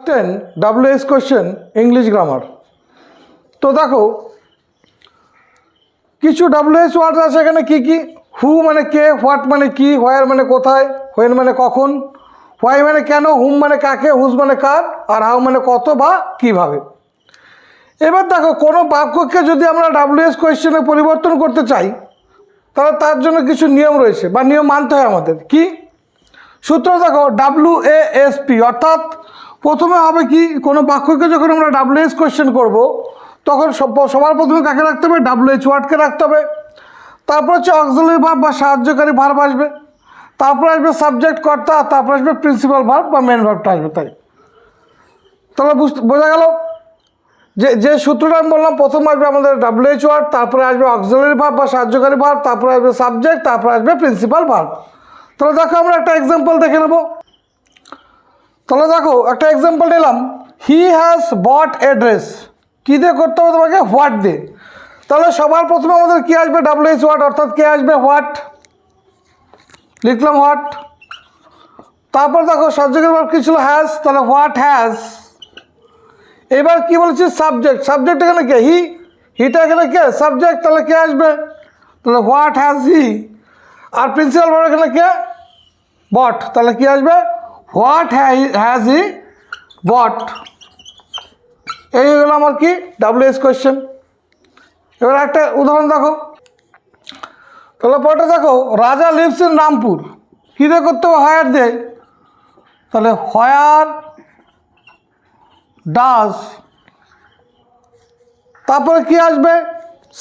10 WS question English grammar. তো দেখো কিছু WS ওয়ার্ড আছে এখানে কি কি। হু মানে কে, হোয়াট মানে কি, হোয়ার মানে কোথায়, হোয়েন মানে কখন, হোয়াই মানে কেন, হুম মানে কাকে, হুজ মানে কার, আর হাউ মানে কত বা কিভাবে। এবার দেখো কোনো বাক্যকে যদি আমরা WS কোয়েশ্চেনে পরিবর্তন করতে চাই তাহলে তার জন্য কিছু নিয়ম রয়েছে বা নিয়ম মানতে হয় আমাদের। কি সূত্র দেখো, WASP, অর্থাৎ প্রথমে হবে কি, কোনো বাক্যকে যখন আমরা WS কোয়েশ্চেন করব তখন সবার প্রথমে কাকে রাখতে হবে, WH ওয়ার্ডকে রাখতে হবে। তারপর হচ্ছে অক্সিলারি ভার্ব বা সাহায্যকারী ভার্ব আসবে, তারপর আসবে সাবজেক্ট কর্তা, তারপর আসবে প্রিন্সিপাল ভার্ব বা মেন ভার্বটা আসবে। তাহলে বোঝা গেল যে সূত্রটা আমি বললাম, প্রথম আসবে আমাদের WH ওয়ার্ড, তারপরে আসবে অক্সিলারি ভার্ব বা সাহায্যকারী ভার্ব, তারপরে আসবে সাবজেক্ট, তারপরে আসবে প্রিন্সিপাল ভার্ব। তাহলে দেখো আমরা একটা এক্সাম্পল দেখে নেব। তাহলে দেখো একটা এক্সাম্পল নিলাম, he has bot A dress. কী দিয়ে করতে হবে তোমাকে, হোয়াট দিয়ে। তাহলে সবার প্রথমে আমাদের কি আসবে, WH ওয়ার্ড, অর্থাৎ কে আসবে, হোয়াট, লিখলাম হোয়াট। তারপর দেখো সাবজেক্টের ভার্ব কি ছিল, হ্যাজ, তাহলে হোয়াট হ্যাজ। এবার কি বলছি, সাবজেক্ট, সাবজেক্ট এখানে কে, হিটা এখানে কে, সাবজেক্ট, তাহলে কে আসবে, তাহলে হোয়াট হ্যাজ হি। আর প্রিন্সিপাল ভার্ব এখানে কে, বট, তাহলে কি আসবে, হোয়াট হ্যাজ হি বট। এই হলো আমার কি WS কোয়েশ্চেন। এবার একটা উদাহরণ দেখো, তাহলে পরে দেখো রাজা লিভস ইন রামপুর। কী দিয়ে করতে হবে, হোয়ার দিয়ে। তাহলে হোয়ার ডাজ, তারপরে কি আসবে,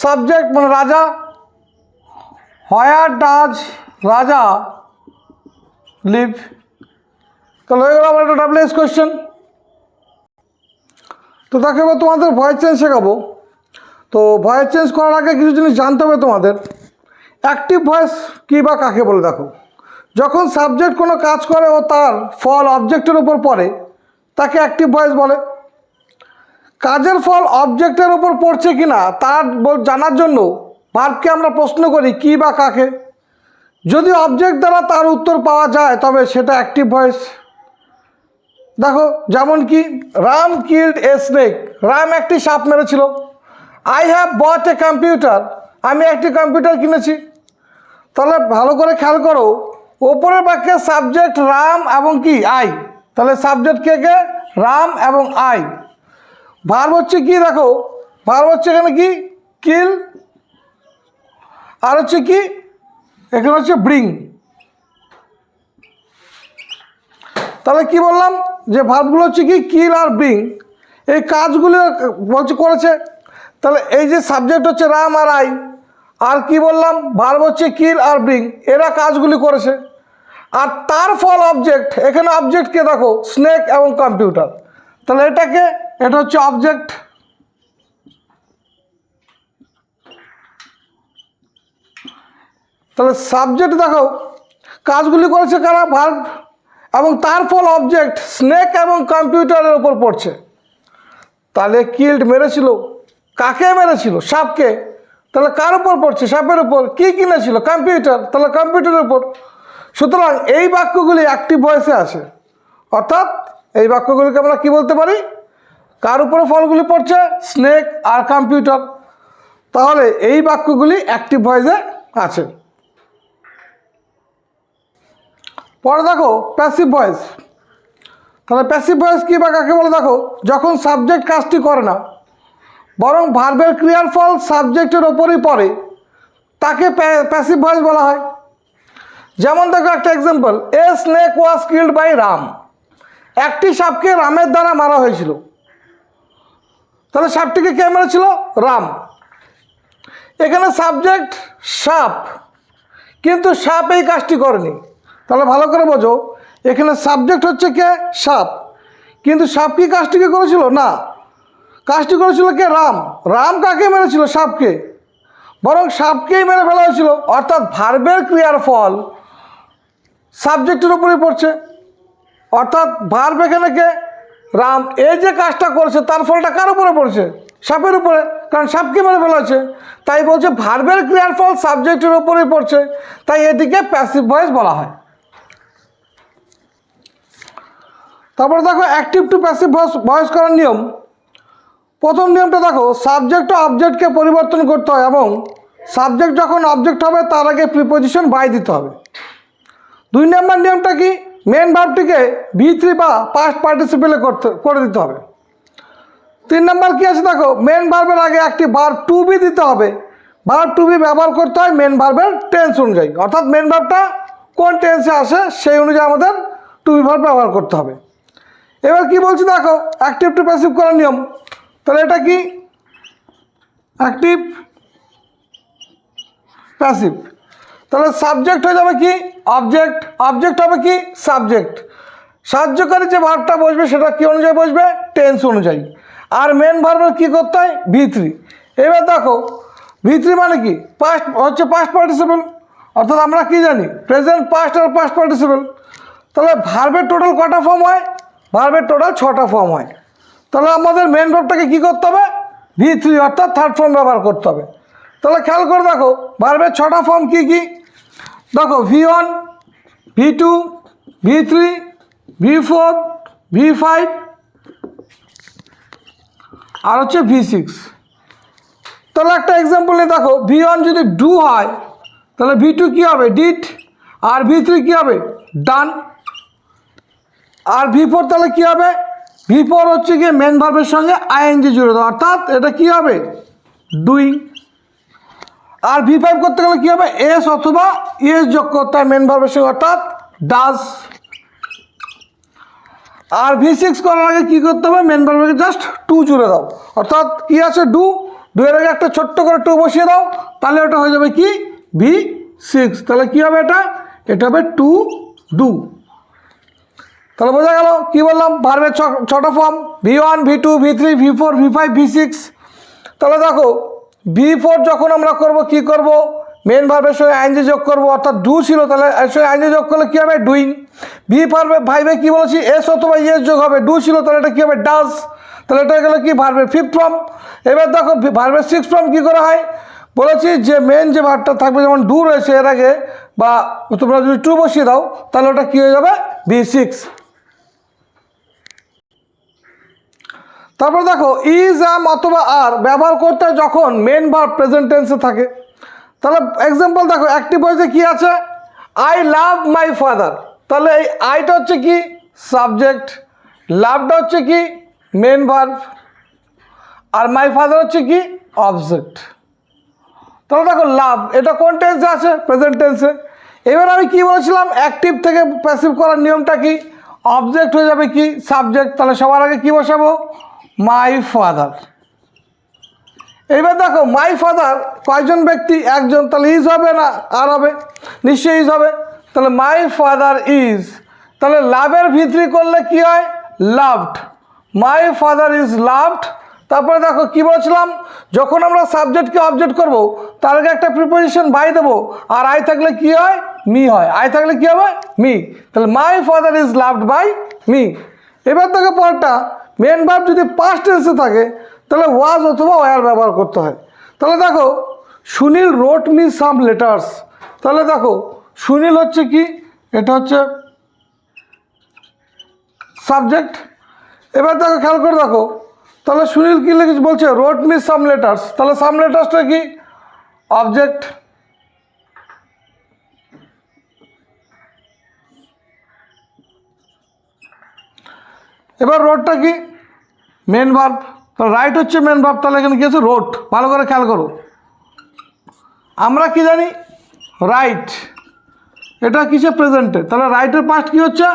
সাবজেক্ট মানে রাজা, হোয়ার ডাজ রাজা লিভ। তাহলে হয়ে গেল আমার একটা WS কোয়েশ্চেন। তো দেখো এবার তোমাদের ভয়েস চেঞ্জ শেখাবো। তো ভয়েস চেঞ্জ করার আগে কিছু জিনিস জানতে হবে তোমাদের। অ্যাক্টিভ ভয়েস কী বা কাকে বলে, দেখো যখন সাবজেক্ট কোনো কাজ করে ও তার ফল অবজেক্টের উপর পড়ে তাকে অ্যাক্টিভ ভয়েস বলে। কাজের ফল অবজেক্টের উপর পড়ছে কি না তার জানার জন্য ভার্বকে আমরা প্রশ্ন করি কি বা কাকে। যদি অবজেক্ট দ্বারা তার উত্তর পাওয়া যায় তবে সেটা অ্যাক্টিভ ভয়েস। দেখো যেমন কি, Ram killed a snake, Ram একটি সাপ মেরেছিল। I have bought a computer, আমি একটি কম্পিউটার কিনেছি। তাহলে ভালো করে খেয়াল করো, ওপরের বাক্যে সাবজেক্ট রাম এবং কি আই, তাহলে সাবজেক্ট কে কে, রাম এবং আই। ভার্ব হচ্ছে কি, দেখো ভার্ব হচ্ছে এখানে কি, কিল, আর হচ্ছে কি এখানে হচ্ছে ব্রিং। তাহলে কি বললাম, যে ভার্বগুলো হচ্ছে কি কিল আর ব্রিং, এই কাজগুলো বলছে করেছে। তাহলে এই যে সাবজেক্ট হচ্ছে রাম আর আই, আর কি বললাম ভার্ব হচ্ছে কিল আর ব্রিং, এরা কাজগুলি করেছে। আর তার ফল অবজেক্ট, এখানে অবজেক্টকে দেখো স্নেক এবং কম্পিউটার, তাহলে এটাকে, এটা হচ্ছে অবজেক্ট। তাহলে সাবজেক্ট দেখো কাজগুলি করেছে কারা, ভার্ব, এবং তার ফল অবজেক্ট স্নেক এবং কম্পিউটারের উপর পড়ছে। তাহলে কিল্ড মেরেছিল, কাকে মেরেছিল, সাপকে, তাহলে কার উপর পড়ছে, সাপের উপর। কি কিনেছিল, কম্পিউটার, তাহলে কম্পিউটারের উপর। সুতরাং এই বাক্যগুলি অ্যাক্টিভ ভয়েসে আছে, অর্থাৎ এই বাক্যগুলিকে আমরা কি বলতে পারি, কার উপরে ফলগুলি পড়ছে, স্নেক আর কম্পিউটার। তাহলে এই বাক্যগুলি অ্যাক্টিভ ভয়েসে আছে। পরে দেখো প্যাসিভ ভয়েস। তাহলে প্যাসিভ ভয়েস কী বা কাকে বলে, দেখো যখন সাবজেক্ট কাজটি করে না বরং ভার্বের ক্রিয়ার ফল সাবজেক্টের ওপরই পড়ে তাকে প্যাসিভ ভয়েস বলা হয়। যেমন দেখো একটা example, a snake was killed by Ram, একটি সাপকে রামের দ্বারা মারা হয়েছিল। তাহলে সাপটিকে কে মেরেছিল, রাম। এখানে সাবজেক্ট সাপ, কিন্তু সাপ এই কাজটি করেনি। তাহলে ভালো করে বোঝো, এখানে সাবজেক্ট হচ্ছে কে, সাপ, কিন্তু সাপ কি কাজটিকে করেছিল, না, কাজটি করেছিল কে, রাম। রাম কাকে মেরেছিল, সাপকে, বরং সাপকেই মেরে ফেলা হয়েছিল। অর্থাৎ ভার্বের ক্রিয়ার ফল সাবজেক্টের উপরেই পড়ছে, অর্থাৎ ভার্ব এখানে কে, রাম। এই যে কাজটা করেছে তার ফলটা কার উপরে পড়ছে, সাপের উপরে, কারণ সাপকে মেরে ফেলা হয়েছে। তাই বলছে ভার্বের ক্রিয়ার ফল সাবজেক্টের উপরেই পড়ছে, তাই এটিকে প্যাসিভ ভয়েস বলা হয়। তারপরে দেখো অ্যাক্টিভ টু প্যাসিভ ভয়েস করার নিয়ম। প্রথম নিয়মটা দেখো, সাবজেক্ট ও অবজেক্টকে পরিবর্তন করতে হয় এবং সাবজেক্ট যখন অবজেক্ট হবে তার আগে প্রিপোজিশন বাই দিতে হবে। 2 নম্বর নিয়মটা কি, মেন ভার্বটিকে V3 বা পাস্ট পার্টিসিপেলে করে দিতে হবে। 3 নম্বর কি আছে দেখো, মেন ভার্বের আগে একটি ভার্ব টু বি দিতে হবে। ভার্ব টু বি ব্যবহার করতে হয় মেন ভার্বের টেন্স অনুযায়ী, অর্থাৎ মেন ভার্বটা কোন টেন্সে আসে সেই অনুযায়ী আমাদের টু বি ভার্ব ব্যবহার করতে হবে। এবার কি বলছি দেখো, অ্যাক্টিভ টু প্যাসিভ করার নিয়ম। তাহলে এটা কি অ্যাক্টিভ প্যাসিভ, তাহলে সাবজেক্ট হয়ে যাবে কি অবজেক্ট, অবজেক্ট হবে কি সাবজেক্ট, সাহায্যকারী যে ভার্বটা বসবে সেটা কি অনুযায়ী বসবে, টেন্স অনুযায়ী। আর মেন ভার্বের কী করতে হয় V3। এবার দেখো V3 মানে কি পাস্ট হচ্ছে পাস্ট পার্টিসিপল, অর্থাৎ আমরা কি জানি প্রেজেন্ট পাস্ট আর পাস্ট পার্টিসিপল। তাহলে ভার্বের টোটাল কটা ফর্ম হয়, ভার্বের টোটাল 6টা ফর্ম হয়। তাহলে আমাদের মেন ভার্বটাকে কী করতে হবে V3 অর্থাৎ থার্ড ফর্ম ব্যবহার করতে হবে। তাহলে খেয়াল করে দেখো ভার্বের 6টা ফর্ম কী কী, দেখো V1, V2, V3, V4, V5 আর হচ্ছে V6। তাহলে একটা এক্সাম্পল নিয়ে দেখো, V1 যদি ডু হয় তাহলে V2 কী হবে ডিড, আর V3 কী হবে ডান, আর V4 তাহলে কী হবে, V4 হচ্ছে গিয়ে মেন ভার্বের সঙ্গে আইএনজি জুড়ে দেওয়া, অর্থাৎ এটা কী হবে ডুইং। আর V5 করতে গেলে কী হবে এস অথবা ইএস যোগ করতে হয় মেন ভার্বের সঙ্গে, অর্থাৎ ডাজ। আর V6 করার আগে কী করতে হবে মেন ভার্বকে জাস্ট টু জুড়ে দাও, অর্থাৎ কী আছে ডু, ডু এর আগে একটা ছোট্ট করে টু বসিয়ে দাও, তাহলে ওটা হয়ে যাবে কি V6। তাহলে কী হবে এটা হবে টু ডু। তাহলে বোঝা গেল কী বললাম, ভার্বের 6টা form V1, V2, V3, V4, V5, V6। তাহলে দেখো V4 যখন আমরা করব কি করব, মেন ভার্বের সঙ্গে আইএনজি যোগ করব, অর্থাৎ ডু ছিল তাহলে এর সঙ্গে আইএনজি যোগ করলে কী হবে ডুইং। ভার্বে কী বলেছি এস অথবা ইএস যোগ হবে, ডু ছিল তাহলে এটা কী হবে ডাজ, তাহলে এটা গেলো কি ভার্বের 5th ফর্ম। এবার দেখো ভার্বের 6th ফর্ম কী করা হয়, বলেছি যে মেন যে ভার্বটা থাকবে যেমন ডু রয়েছে এর আগে বা তোমরা যদি টু বসিয়ে দাও তাহলে ওটা কী হয়ে যাবে V6। তারপর দেখো ইজ অ্যাম অথবা আর ব্যবহার করতে হয় যখন মেন ভার্ব প্রেজেন্ট টেন্সে থাকে। তাহলে এক্সাম্পল দেখো অ্যাক্টিভ ভয়েসে কী আছে, আই লাভ মাই ফাদার, তাহলে এই আইটা হচ্ছে কি সাবজেক্ট, লাভটা হচ্ছে কি মেন ভার্ব, আর মাই ফাদার হচ্ছে কি অবজেক্ট। তাহলে দেখো লাভ এটা কোন টেন্সে আছে প্রেজেন্ট টেন্সে। এবার আমি কি বলেছিলাম অ্যাক্টিভ থেকে প্যাসিভ করার নিয়মটা কি, অবজেক্ট হয়ে যাবে কি সাবজেক্ট, তাহলে সবার আগে কি বসাবো মাই ফাদার। এবার দেখো মাই ফাদার কয়জন ব্যক্তি একজন, তাহলে ইজ হবে না আর হবে, নিশ্চয়ই ইজ হবে। তাহলে মাই ফাদার ইজ, তাহলে লাভের ভিতরি করলে কি হয় loved, my father is loved. তারপরে দেখো কি বলেছিলাম যখন আমরা সাবজেক্টকে অবজেক্ট করব তার আগে একটা প্রিপোজিশন বাই দেবো, আর আই থাকলে কি হয় মি হয়, আই থাকলে কি হবে মি, তাহলে my father is loved by me. এবার দেখো পরটা মেন ভার্ব যদি পাস্ট টেন্সে থাকে তাহলে ওয়াজ অথবা ওয়ার ব্যবহার করতে হয়। তাহলে দেখো সুনীল রোট মি সাম লেটার্স, তাহলে দেখো সুনীল হচ্ছে কি এটা হচ্ছে সাবজেক্ট। এবার দেখো খেয়াল করে দেখো তাহলে সুনীল কী লিখেছে বলছে রোট মি সাম লেটার্স, তাহলে সাম লেটার্সটা কি অবজেক্ট। এবার রোডটা কি মেন ভার্ব, তাহলে রাইট হচ্ছে মেন ভার্ব, তাহলে এখানে কী আছে রোট। ভালো করে খেয়াল করো আমরা কি জানি রাইট এটা কিসে প্রেজেন্টে, তাহলে রাইটের পাস্ট কী হচ্ছে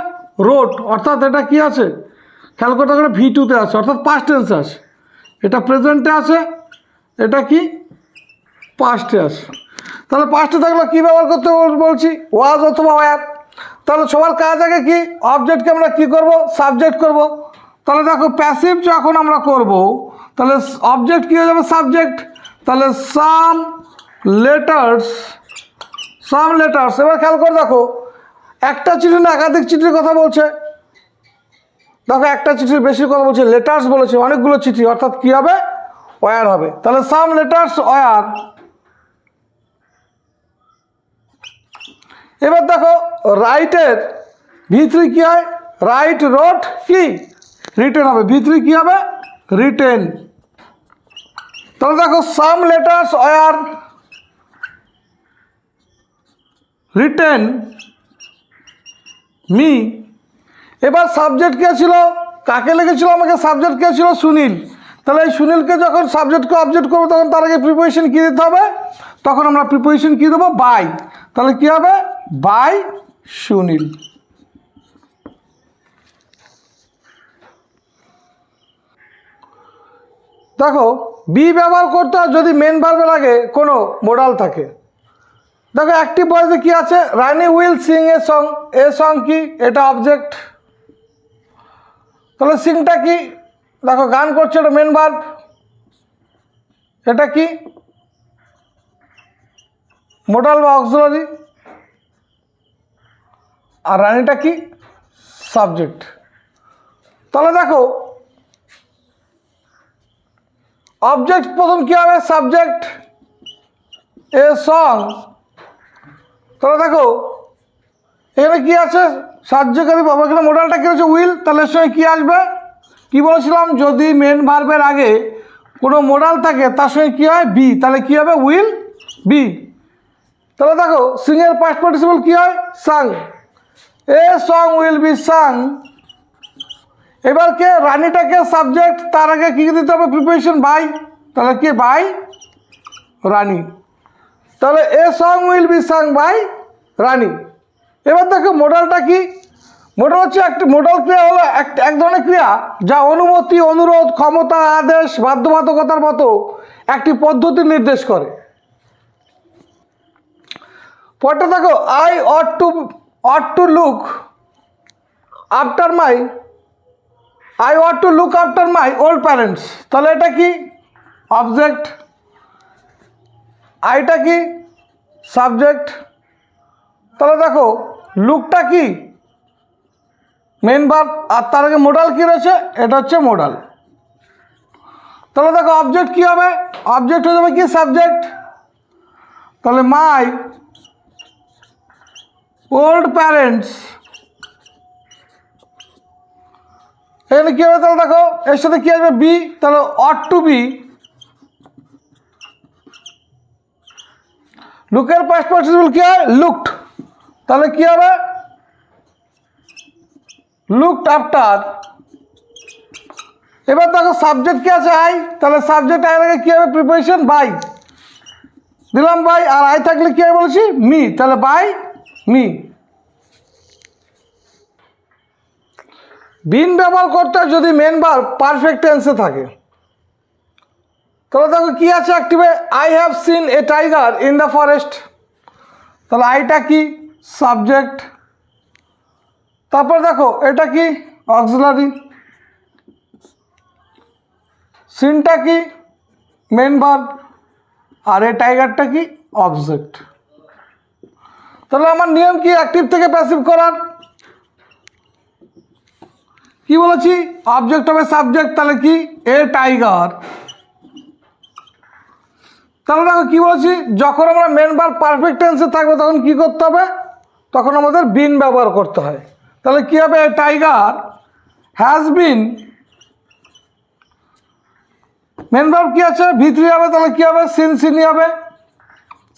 রোট, অর্থাৎ এটা কি আছে খেয়াল করতে গেলে V2-তে আছে অর্থাৎ পাস্ট টেন্সে আছে, এটা প্রেজেন্টে আছে এটা কি পাস্টে আছে। তাহলে পাস্টে থাকলে কী ব্যবহার করতে বলছি ওয়াজ অথবা ওয়ার। তাহলে সবার কাজ আগে কি অবজেক্টকে আমরা কি করব সাবজেক্ট করব। তাহলে দেখো প্যাসিভ যখন আমরা করব তাহলে অবজেক্ট কী হয়ে যাবে সাবজেক্ট, তাহলে সাম লেটার্স এবার খেয়াল করে দেখো একটা চিঠি না একাধিক চিঠির কথা বলছে, দেখো একটা চিঠির বেশি কথা বলছে লেটার্স বলেছে অনেকগুলো চিঠি, অর্থাৎ কী হবে ওয়ার হবে। তাহলে সাম লেটার্স ওয়ার। এবার দেখো রাইটের V3 কী হয় রাইট রোট কি রিটেন হবে, V3 কি হবে রিটেন। তাহলে দেখো সাম লেটার্স ওয়ার রিটেন মি। এবার সাবজেক্ট কে ছিল, কাকে লিখেছিল আমাকে, সাবজেক্ট কে ছিল সুনীল। তাহলে এই সুনীলকে যখন সাবজেক্টকে অবজেক্ট করবো তখন তার আগে প্রিপোজিশন কী দিতে হবে, তখন আমরা প্রিপোজিশন কী দেবো বাই। তাহলে কী হবে বাই সুনীল। দেখো বি ব্যবহার করতে হয় যদি মেন ভার্বের আগে কোনো মোডাল থাকে। দেখো অ্যাক্টিভ ভয়েসে কী আছে, Rani will sing a song. A song কি, এটা অবজেক্ট। তাহলে সিংটা কি, দেখো গান করছে, এটা মেন ভার্ব। এটা কি মোডাল বা অক্সিলারি। আর রানিটা কি সাবজেক্ট। তাহলে দেখো অবজেক্ট প্রথম কী হবে সাবজেক্ট, এ সং। তাহলে দেখো এখানে কী আছে সাহায্যকারী পাবো, এখানে মোডালটা কী হচ্ছে উইল। তাহলে এর সঙ্গে কী আসবে, কী বলেছিলাম যদি মেন ভার্বের আগে কোনো মোডাল থাকে তার সঙ্গে কী হয় বি, তাহলে কী হবে উইল বি। তাহলে দেখো সিংয়ের পাস্ট পার্টিসিপল কী হয় sung, a song will be sung. এবার কে রানিটাকে সাবজেক্ট, তার আগে কী দিতে হবে প্রিপোজিশন বাই, তাহলে কি বাই রানি। তাহলে a song will be sung by Rani. এবার দেখো মোডালটা কি, মোডাল হচ্ছে একটা মোডাল ক্রিয়া হলো এক ধরনের ক্রিয়া যা অনুমতি, অনুরোধ, ক্ষমতা, আদেশ, বাধ্যবাধকতার মতো একটি পদ্ধতি নির্দেশ করে। পরটা দেখো I ought to look after my, I want to look after my old parents. তাহলে এটা কি অবজেক্ট, আইটা কি সাবজেক্ট। তাহলে দেখো লুকটা কি মেন ভার্ব, আর তার আগে মোডাল কি রয়েছে, এটা হচ্ছে মোডাল। তাহলে দেখো অবজেক্ট কি হবে, অবজেক্ট হয়ে যাবে কি সাবজেক্ট। তাহলে মাই ওল্ড প্যারেন্টস, এখানে কী হবে, তাহলে দেখো এর সাথে কী আসবে বি, তাহলে অট টু বি। লুকের পাস্ট পার্টিসিপল কী হয় লুকড, তাহলে কী হবে লুকড আফটার। এবার দেখো সাবজেক্ট কি আছে আই, তাহলে সাবজেক্ট আয়ের আগে কী হবে প্রিপোজিশন বাই, দিলাম বাই। আর আই থাকলে কী হয় বলেছি মি, তাহলে বাই মি। বিন ব্যবহার করতে হয় যদি মেন ভার্ব পারফেক্ট টেন্সে থাকে। তাহলে দেখো কি আছে অ্যাক্টিভে, I have seen a tiger in the forest. তাহলে আইটা কি সাবজেক্ট। তারপর দেখো এটা কি অক্সিলারি, সিনটা কি মেন ভার্ব, আর এই টাইগারটা কি অবজেক্ট। তাহলে আমার নিয়ম কি অ্যাক্টিভ থেকে প্যাসিভ করার, কি বলেছি অবজেক্ট হবে সাবজেক্ট, তাহলে কি এ টাইগার। তাহলে দেখো কী বলেছি যখন আমরা মেন ভার্ব পারফেক্ট টেন্সে থাকবে তখন কি করতে হবে, তখন আমাদের বিন ব্যবহার করতে হয়। তাহলে কী হবে a tiger has been, main verb কী আছে V3 হবে, তাহলে কী হবে সিন, সিনই হবে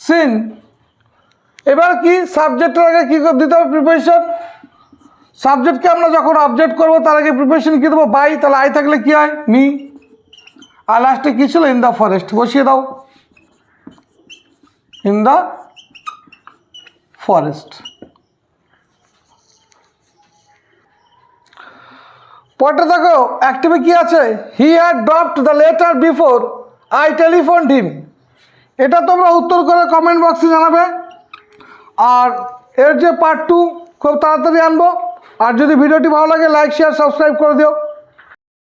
সিন। এবার কি সাবজেক্টের আগে কী দিতে হবে প্রিপোজিশন, সাবজেক্টকে আমরা যখন অবজেক্ট করবো তার আগে প্রিপোজিশন কী দেবো বাই, তাহলে আই থাকলে কী হয় মি। আর লাস্টে কী ছিল ইন দ্য ফরেস্ট, বসিয়ে দাও ইন দ্য ফরেস্ট। পরটা দেখো অ্যাক্টিভে কি আছে, he had dropped the letter before I telephoned him. এটা তোমরা উত্তর করে কমেন্ট বক্সে জানাবে। আর এর যে পার্ট 2 খুব তাড়াতাড়ি আনবো। আর যদি ভিডিওটি ভালো লাগে লাইক শেয়ার সাবস্ক্রাইব করে দিও।